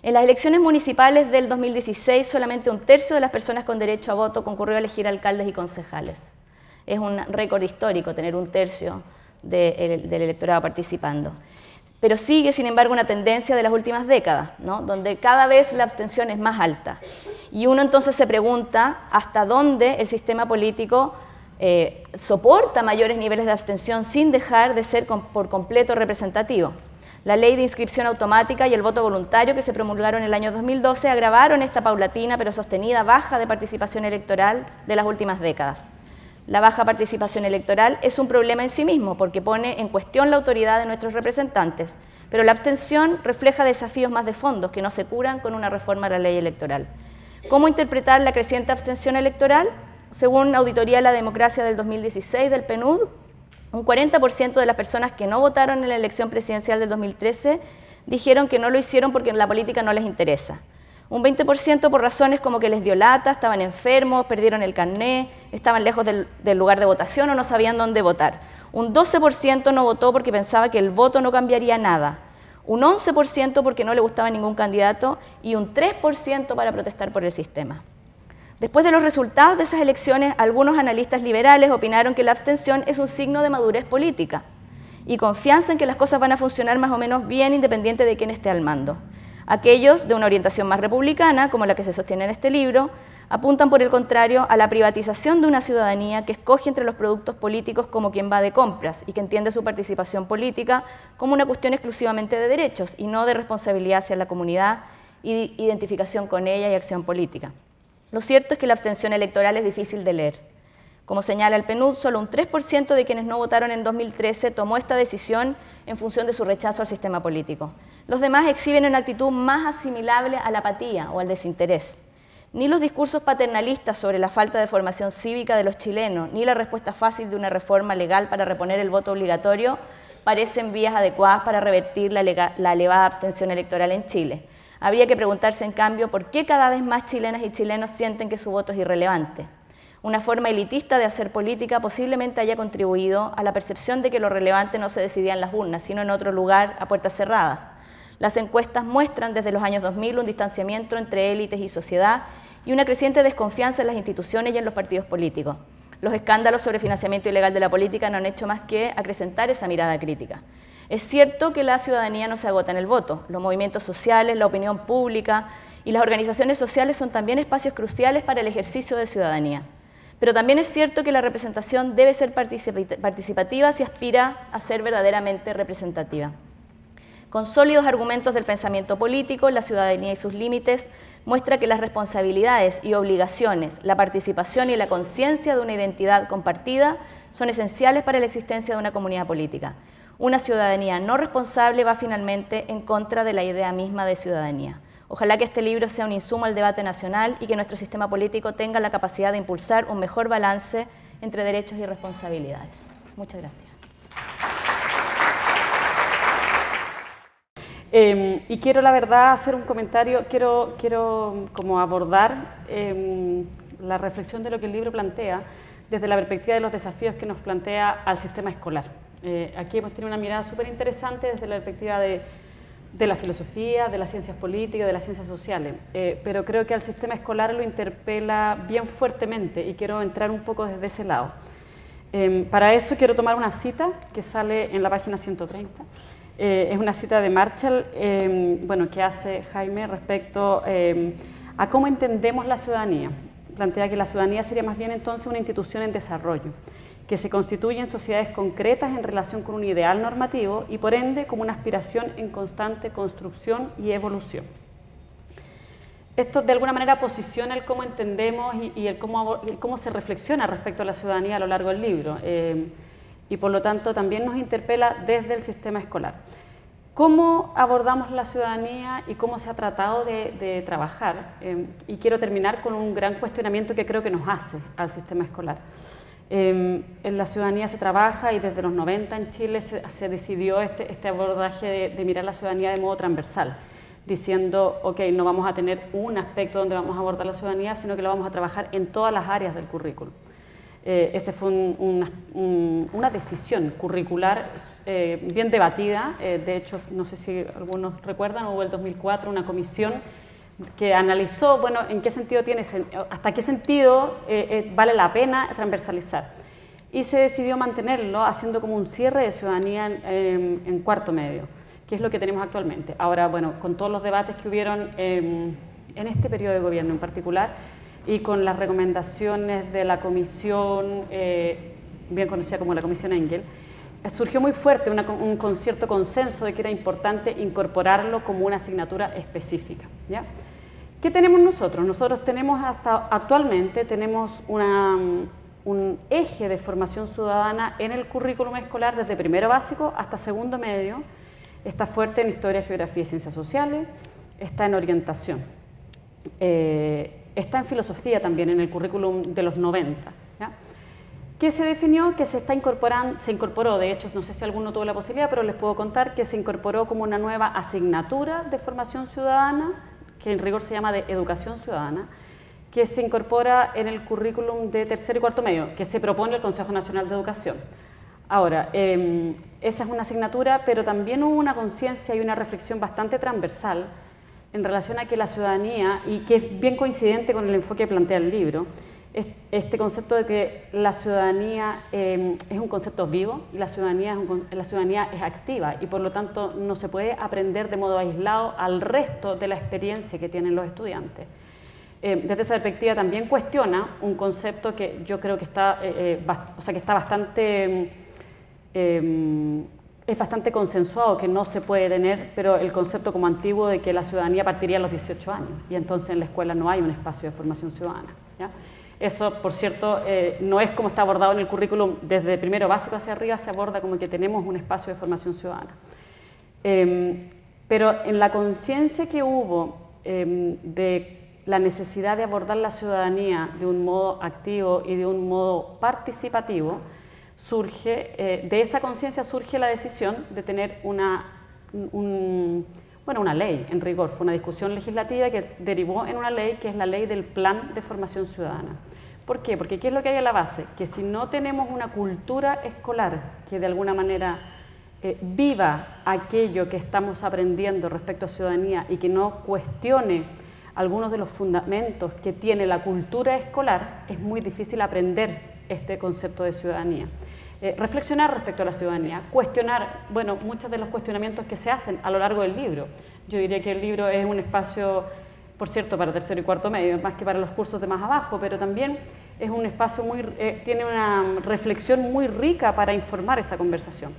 En las elecciones municipales del 2016, solamente un tercio de las personas con derecho a voto concurrió a elegir alcaldes y concejales. Es un récord histórico tener un tercio del electorado participando. Pero sigue, sin embargo, una tendencia de las últimas décadas, ¿no? Donde cada vez la abstención es más alta. Y uno entonces se pregunta hasta dónde el sistema político soporta mayores niveles de abstención sin dejar de ser por completo representativo. La ley de inscripción automática y el voto voluntario que se promulgaron en el año 2012 agravaron esta paulatina pero sostenida baja de participación electoral de las últimas décadas. La baja participación electoral es un problema en sí mismo porque pone en cuestión la autoridad de nuestros representantes, pero la abstención refleja desafíos más de fondo que no se curan con una reforma a la ley electoral. ¿Cómo interpretar la creciente abstención electoral? Según Auditoría de la Democracia del 2016 del PNUD, un 40% de las personas que no votaron en la elección presidencial del 2013 dijeron que no lo hicieron porque la política no les interesa. Un 20% por razones como que les dio lata, estaban enfermos, perdieron el carné, estaban lejos del lugar de votación o no sabían dónde votar. Un 12% no votó porque pensaba que el voto no cambiaría nada. Un 11% porque no le gustaba ningún candidato y un 3% para protestar por el sistema. Después de los resultados de esas elecciones, algunos analistas liberales opinaron que la abstención es un signo de madurez política y confianza en que las cosas van a funcionar más o menos bien independiente de quién esté al mando. Aquellos de una orientación más republicana, como la que se sostiene en este libro, apuntan por el contrario a la privatización de una ciudadanía que escoge entre los productos políticos como quien va de compras y que entiende su participación política como una cuestión exclusivamente de derechos y no de responsabilidad hacia la comunidad y identificación con ella y acción política. Lo cierto es que la abstención electoral es difícil de leer. Como señala el PNUD, solo un 3% de quienes no votaron en 2013 tomó esta decisión en función de su rechazo al sistema político. Los demás exhiben una actitud más asimilable a la apatía o al desinterés. Ni los discursos paternalistas sobre la falta de formación cívica de los chilenos, ni la respuesta fácil de una reforma legal para reponer el voto obligatorio parecen vías adecuadas para revertir la elevada abstención electoral en Chile. Habría que preguntarse, en cambio, por qué cada vez más chilenas y chilenos sienten que su voto es irrelevante. Una forma elitista de hacer política posiblemente haya contribuido a la percepción de que lo relevante no se decidía en las urnas, sino en otro lugar, a puertas cerradas. Las encuestas muestran desde los años 2000 un distanciamiento entre élites y sociedad y una creciente desconfianza en las instituciones y en los partidos políticos. Los escándalos sobre financiamiento ilegal de la política no han hecho más que acrecentar esa mirada crítica. Es cierto que la ciudadanía no se agota en el voto. Los movimientos sociales, la opinión pública y las organizaciones sociales son también espacios cruciales para el ejercicio de ciudadanía. Pero también es cierto que la representación debe ser participativa si aspira a ser verdaderamente representativa. Con sólidos argumentos del pensamiento político, la ciudadanía y sus límites muestra que las responsabilidades y obligaciones, la participación y la conciencia de una identidad compartida son esenciales para la existencia de una comunidad política. Una ciudadanía no responsable va finalmente en contra de la idea misma de ciudadanía. Ojalá que este libro sea un insumo al debate nacional y que nuestro sistema político tenga la capacidad de impulsar un mejor balance entre derechos y responsabilidades. Muchas gracias. Y quiero, la verdad, hacer un comentario, quiero como abordar la reflexión de lo que el libro plantea desde la perspectiva de los desafíos que nos plantea al sistema escolar. Aquí hemos tenido una mirada súper interesante desde la perspectiva de la filosofía, de las ciencias políticas, de las ciencias sociales, pero creo que al sistema escolar lo interpela bien fuertemente y quiero entrar un poco desde ese lado. Para eso quiero tomar una cita que sale en la página 130. Es una cita de Marshall, bueno, que hace Jaime respecto a cómo entendemos la ciudadanía. Plantea que la ciudadanía sería más bien entonces una institución en desarrollo, que se constituye en sociedades concretas en relación con un ideal normativo y por ende como una aspiración en constante construcción y evolución. Esto de alguna manera posiciona el cómo entendemos y el cómo se reflexiona respecto a la ciudadanía a lo largo del libro. Y por lo tanto también nos interpela desde el sistema escolar. ¿Cómo abordamos la ciudadanía y cómo se ha tratado de trabajar? Y quiero terminar con un gran cuestionamiento que creo que nos hace al sistema escolar. En la ciudadanía se trabaja y desde los 90 en Chile se decidió este abordaje de mirar la ciudadanía de modo transversal, diciendo, ok, no vamos a tener un aspecto donde vamos a abordar la ciudadanía, sino que lo vamos a trabajar en todas las áreas del currículum. Esa fue una decisión curricular bien debatida. De hecho, no sé si algunos recuerdan, hubo el 2004 una comisión que analizó, bueno, en qué sentido hasta qué sentido vale la pena transversalizar. Y se decidió mantenerlo haciendo como un cierre de ciudadanía en cuarto medio, que es lo que tenemos actualmente. Ahora, bueno, con todos los debates que hubieron en este periodo de gobierno en particular, y con las recomendaciones de la comisión, bien conocida como la Comisión Engel, surgió muy fuerte un cierto consenso de que era importante incorporarlo como una asignatura específica, ¿ya? ¿Qué tenemos nosotros? Nosotros tenemos actualmente un eje de formación ciudadana en el currículum escolar desde primero básico hasta segundo medio. Está fuerte en historia, geografía y ciencias sociales, está en orientación. Está en filosofía también, en el currículum de los 90, ¿ya? Que se definió que se incorporó, de hecho, no sé si alguno tuvo la posibilidad, pero les puedo contar que se incorporó como una nueva asignatura de formación ciudadana, que en rigor se llama de educación ciudadana, que se incorpora en el currículum de tercero y cuarto medio, que se propone el Consejo Nacional de Educación. Ahora, esa es una asignatura, pero también hubo una conciencia y una reflexión bastante transversal en relación a que la ciudadanía, y que es bien coincidente con el enfoque que plantea el libro, este concepto de que la ciudadanía es un concepto vivo, y la ciudadanía es activa, y por lo tanto no se puede aprender de modo aislado al resto de la experiencia que tienen los estudiantes. Desde esa perspectiva también cuestiona un concepto que yo creo que está, es bastante consensuado, que no se puede tener, pero el concepto como antiguo de que la ciudadanía partiría a los 18 años y entonces en la escuela no hay un espacio de formación ciudadana, ¿ya? Eso, por cierto, no es como está abordado en el currículum desde primero básico hacia arriba, se aborda como que tenemos un espacio de formación ciudadana. Pero en la conciencia que hubo de la necesidad de abordar la ciudadanía de un modo activo y de un modo participativo, de esa conciencia surge la decisión de tener una ley, en rigor. Fue una discusión legislativa que derivó en una ley que es la ley del Plan de Formación Ciudadana. ¿Por qué? Porque ¿qué es lo que hay a la base? Que si no tenemos una cultura escolar que de alguna manera viva aquello que estamos aprendiendo respecto a ciudadanía y que no cuestione algunos de los fundamentos que tiene la cultura escolar, es muy difícil aprender este concepto de ciudadanía. Reflexionar respecto a la ciudadanía, cuestionar, bueno, muchos de los cuestionamientos que se hacen a lo largo del libro. Yo diría que el libro es un espacio, por cierto, para tercero y cuarto medio, más que para los cursos de más abajo, pero también es un espacio tiene una reflexión muy rica para informar esa conversación.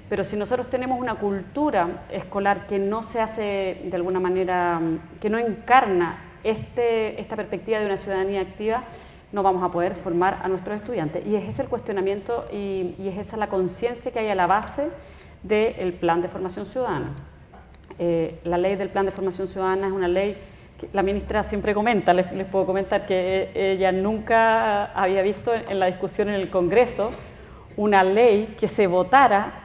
Pero si nosotros tenemos una cultura escolar que no se hace de alguna manera, que no encarna esta perspectiva de una ciudadanía activa, no vamos a poder formar a nuestros estudiantes. Y es ese el cuestionamiento y es esa la conciencia que hay a la base del Plan de Formación Ciudadana. La ley del Plan de Formación Ciudadana es una ley que la ministra siempre comenta, les puedo comentar que ella nunca había visto en la discusión en el Congreso una ley que se votara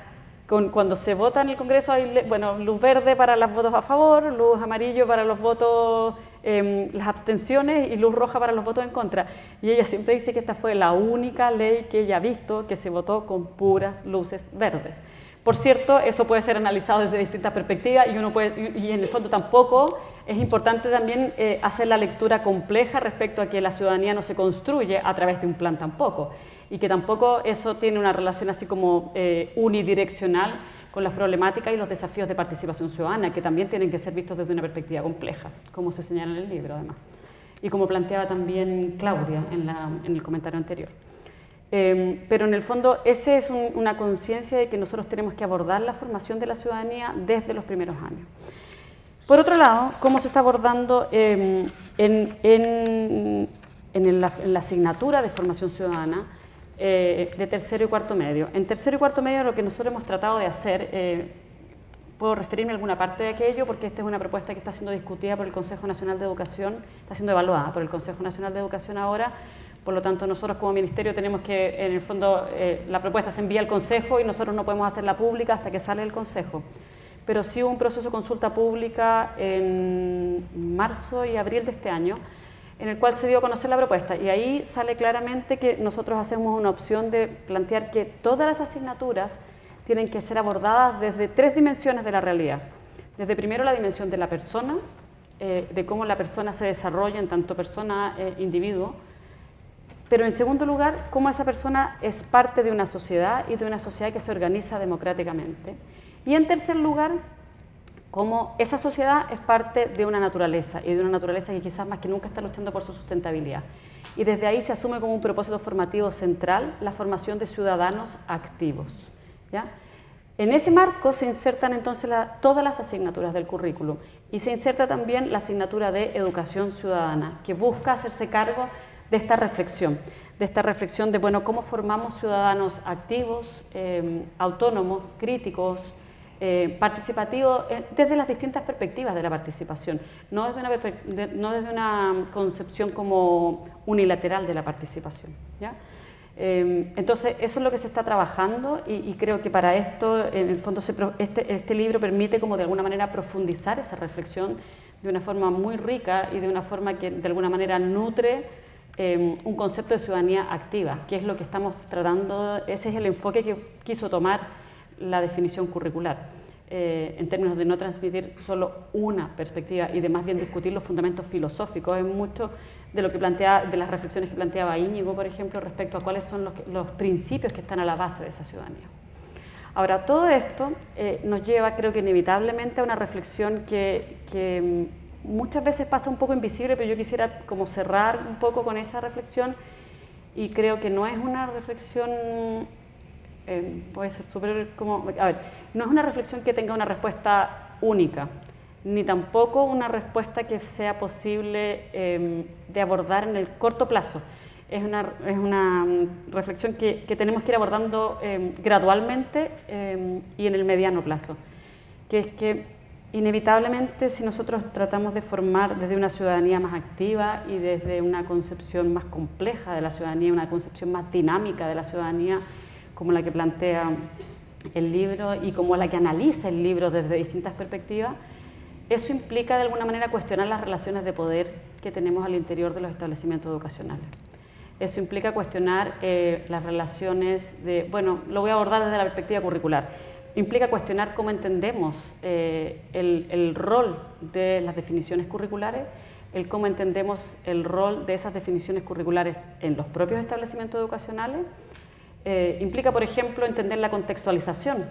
cuando se vota en el Congreso hay bueno, luz verde para los votos a favor, luz amarillo para los votos, las abstenciones y luz roja para los votos en contra. Y ella siempre dice que esta fue la única ley que ella ha visto que se votó con puras luces verdes. Por cierto, eso puede ser analizado desde distintas perspectivas y en el fondo tampoco es importante también hacer la lectura compleja respecto a que la ciudadanía no se construye a través de un plan tampoco y que tampoco eso tiene una relación así como unidireccional con las problemáticas y los desafíos de participación ciudadana, que también tienen que ser vistos desde una perspectiva compleja, como se señala en el libro además, y como planteaba también Claudia en el comentario anterior. Pero en el fondo esa es una conciencia de que nosotros tenemos que abordar la formación de la ciudadanía desde los primeros años. Por otro lado, ¿cómo se está abordando en la asignatura de formación ciudadana de tercero y cuarto medio? En tercero y cuarto medio lo que nosotros hemos tratado de hacer, puedo referirme a alguna parte de aquello porque esta es una propuesta que está siendo discutida por el Consejo Nacional de Educación, está siendo evaluada por el Consejo Nacional de Educación ahora. Por lo tanto, nosotros como Ministerio tenemos que, en el fondo, la propuesta se envía al Consejo y nosotros no podemos hacerla pública hasta que sale del Consejo. Pero sí hubo un proceso de consulta pública en marzo y abril de este año, en el cual se dio a conocer la propuesta. Y ahí sale claramente que nosotros hacemos una opción de plantear que todas las asignaturas tienen que ser abordadas desde 3 dimensiones de la realidad. Desde primero la dimensión de la persona, de cómo la persona se desarrolla en tanto persona individuo, pero en segundo lugar, cómo esa persona es parte de una sociedad y de una sociedad que se organiza democráticamente. Y en tercer lugar, cómo esa sociedad es parte de una naturaleza, y de una naturaleza que quizás más que nunca está luchando por su sustentabilidad. Y desde ahí se asume como un propósito formativo central la formación de ciudadanos activos, ¿ya? En ese marco se insertan entonces todas las asignaturas del currículum y se inserta también la asignatura de educación ciudadana, que busca hacerse cargo de esta reflexión de, bueno, cómo formamos ciudadanos activos, autónomos, críticos, participativos, desde las distintas perspectivas de la participación, no desde una concepción como unilateral de la participación, ¿ya? Entonces, eso es lo que se está trabajando y creo que para esto, en el fondo, este libro permite como de alguna manera profundizar esa reflexión de una forma muy rica y de una forma que de alguna manera nutre un concepto de ciudadanía activa, que es lo que estamos tratando, ese es el enfoque que quiso tomar la definición curricular, en términos de no transmitir solo una perspectiva y de más bien discutir los fundamentos filosóficos, es mucho de lo que de las reflexiones que planteaba Íñigo, por ejemplo, respecto a cuáles son los principios que están a la base de esa ciudadanía. Ahora, todo esto nos lleva, creo que inevitablemente, a una reflexión que muchas veces pasa un poco invisible, pero yo quisiera como cerrar un poco con esa reflexión y creo que no es una reflexión, puede ser súper como, a ver, no es una reflexión que tenga una respuesta única, ni tampoco una respuesta que sea posible de abordar en el corto plazo. Es una reflexión que tenemos que ir abordando gradualmente y en el mediano plazo, que es que inevitablemente, si nosotros tratamos de formar desde una ciudadanía más activa y desde una concepción más compleja de la ciudadanía, una concepción más dinámica de la ciudadanía, como la que plantea el libro y como la que analiza el libro desde distintas perspectivas, eso implica de alguna manera cuestionar las relaciones de poder que tenemos al interior de los establecimientos educacionales. Eso implica cuestionar las relaciones de, bueno, lo voy a abordar desde la perspectiva curricular. Implica cuestionar cómo entendemos el rol de las definiciones curriculares, cómo entendemos el rol de esas definiciones curriculares en los propios establecimientos educacionales. Implica, por ejemplo, entender la contextualización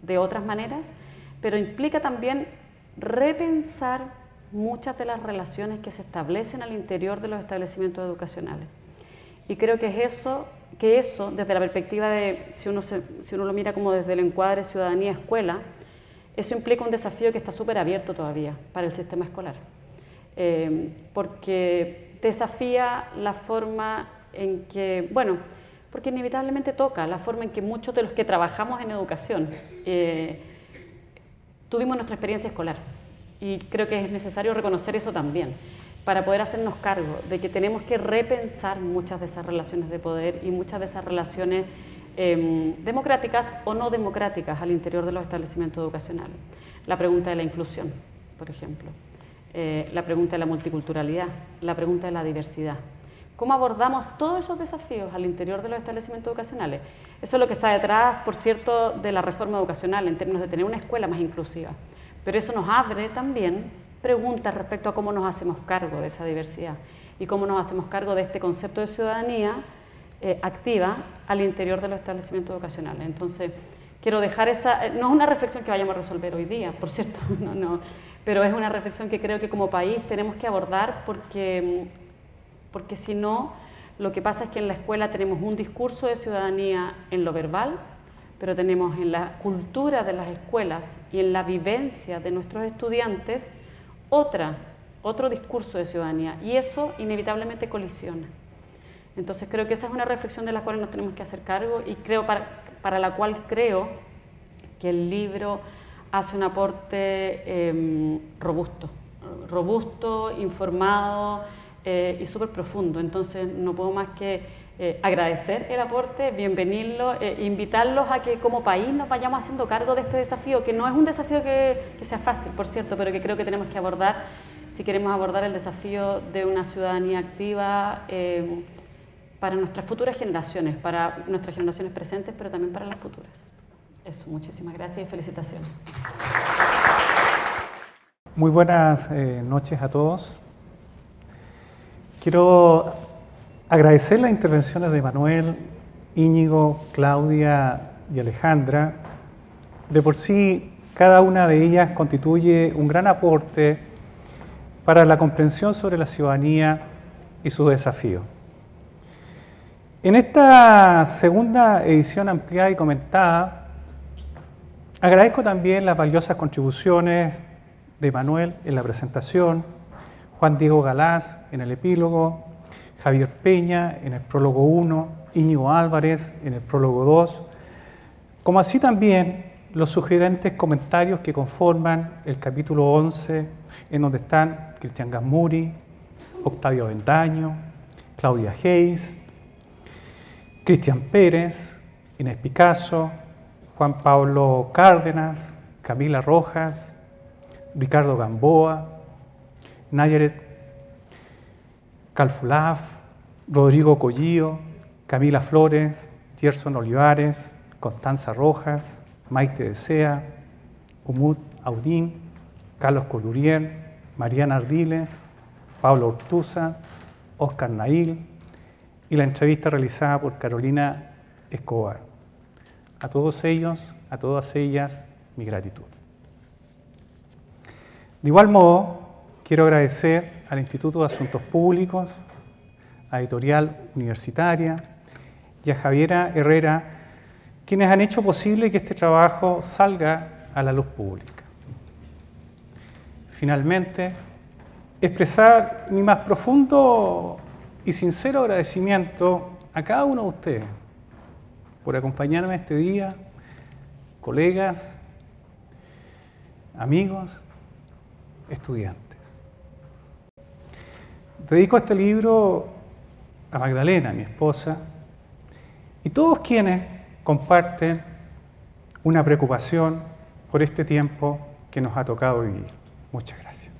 de otras maneras, pero implica también repensar muchas de las relaciones que se establecen al interior de los establecimientos educacionales. Y creo que eso, desde la perspectiva de, si uno lo mira como desde el encuadre ciudadanía-escuela, eso implica un desafío que está súper abierto todavía para el sistema escolar, porque desafía la forma en que, bueno, porque inevitablemente toca la forma en que muchos de los que trabajamos en educación tuvimos nuestra experiencia escolar, y creo que es necesario reconocer eso también, para poder hacernos cargo de que tenemos que repensar muchas de esas relaciones de poder y muchas de esas relaciones democráticas o no democráticas al interior de los establecimientos educacionales. La pregunta de la inclusión, por ejemplo, la pregunta de la multiculturalidad, la pregunta de la diversidad. ¿Cómo abordamos todos esos desafíos al interior de los establecimientos educacionales? Eso es lo que está detrás, por cierto, de la reforma educacional, en términos de tener una escuela más inclusiva. Pero eso nos abre también preguntas respecto a cómo nos hacemos cargo de esa diversidad y cómo nos hacemos cargo de este concepto de ciudadanía activa al interior de los establecimientos educacionales. Entonces, quiero dejar esa... No es una reflexión que vayamos a resolver hoy día, por cierto, no, pero es una reflexión que creo que como país tenemos que abordar porque si no, lo que pasa es que en la escuela tenemos un discurso de ciudadanía en lo verbal, pero tenemos en la cultura de las escuelas y en la vivencia de nuestros estudiantes otro discurso de ciudadanía, y eso inevitablemente colisiona. Entonces creo que esa es una reflexión de la cual nos tenemos que hacer cargo y creo para la cual creo que el libro hace un aporte robusto, informado y súper profundo. Entonces no puedo más que agradecer el aporte, bienvenirlo, invitarlos a que como país nos vayamos haciendo cargo de este desafío, que no es un desafío que sea fácil, por cierto, pero que creo que tenemos que abordar si queremos abordar el desafío de una ciudadanía activa para nuestras futuras generaciones, para nuestras generaciones presentes, pero también para las futuras. Eso, muchísimas gracias y felicitaciones. Muy buenas noches a todos. Quiero agradecer las intervenciones de Manuel, Íñigo, Claudia y Alejandra. De por sí, cada una de ellas constituye un gran aporte para la comprensión sobre la ciudadanía y sus desafíos. En esta segunda edición ampliada y comentada, agradezco también las valiosas contribuciones de Manuel en la presentación, Juan Diego Galás en el epílogo, Javier Peña en el prólogo 1, Íñigo Álvarez en el prólogo 2, como así también los sugerentes comentarios que conforman el capítulo 11, en donde están Cristian Gasmuri, Octavio Avendaño, Claudia Hayes, Cristian Pérez, Inés Picasso, Juan Pablo Cárdenas, Camila Rojas, Ricardo Gamboa, Nayaret Calfulaf, Rodrigo Collío, Camila Flores, Gerson Olivares, Constanza Rojas, Maite Desea, Umut Audín, Carlos Cordurier, Mariana Ardiles, Pablo Ortuza, Oscar Nail y la entrevista realizada por Carolina Escobar. A todos ellos, a todas ellas, mi gratitud. De igual modo, quiero agradecer al Instituto de Asuntos Públicos, a Editorial Universitaria y a Javiera Herrera, quienes han hecho posible que este trabajo salga a la luz pública. Finalmente, expresar mi más profundo y sincero agradecimiento a cada uno de ustedes por acompañarme este día, colegas, amigos, estudiantes. Dedico este libro a Magdalena, mi esposa, y todos quienes comparten una preocupación por este tiempo que nos ha tocado vivir. Muchas gracias.